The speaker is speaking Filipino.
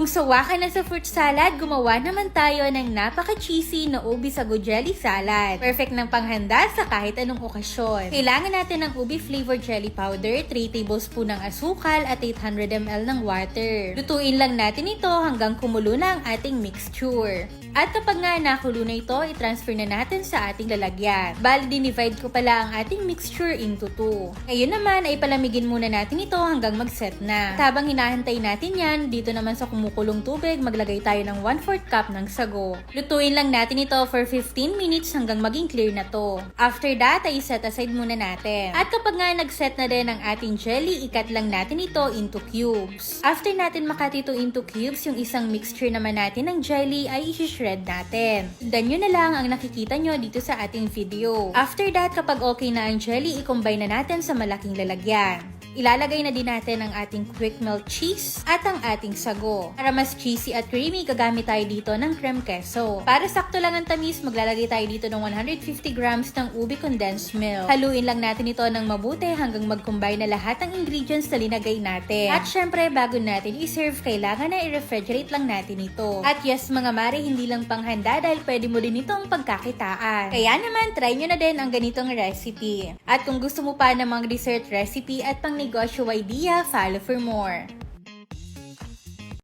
Kung sawa ka na sa fruit salad, gumawa naman tayo ng napaka-cheesy na ubi sago jelly salad. Perfect ng panghanda sa kahit anong okasyon. Kailangan natin ng ubi flavored jelly powder, 3 tablespoon ng asukal at 800 ml ng water. Lutuin lang natin ito hanggang kumulo na ang ating mixture. At kapag nga nakulo na ito, i-transfer na natin sa ating lalagyan. Bali, dinivide ko pala ang ating mixture into 2. Ngayon naman ay palamigin muna natin ito hanggang mag-set na. At habang hinahantay natin yan, dito naman sa kumukulong tubig, maglagay tayo ng 1/4 cup ng sago. Lutuin lang natin ito for 15 minutes hanggang maging clear na to. After that, ay set aside muna natin. At kapag nga nag-set na din ang ating jelly, ikat lang natin ito into cubes. After natin makati ito into cubes, yung isang mixture naman natin ng jelly ay i-shred natin. Tignan nyo na lang ang nakikita nyo dito sa ating video. After that, kapag okay na ang jelly, i-combine na natin sa malaking lalagyan. Ilalagay na din natin ang ating quick melt cheese at ang ating sago. Para mas cheesy at creamy, gagamit tayo dito ng creme queso. Para sakto lang ang tamis, maglalagay tayo dito ng 150 grams ng ubi condensed milk. Haluin lang natin ito ng mabuti hanggang mag-combine na lahat ng ingredients na linagay natin. At syempre, bago natin i-serve, kailangan na i-refrigerate lang natin ito. At yes, mga mare, hindi lang panghanda dahil pwede mo din itong pagkakitaan. Kaya naman, try nyo na din ang ganitong recipe. At kung gusto mo pa ng mga dessert recipe at pang negosyo idea, follow for more.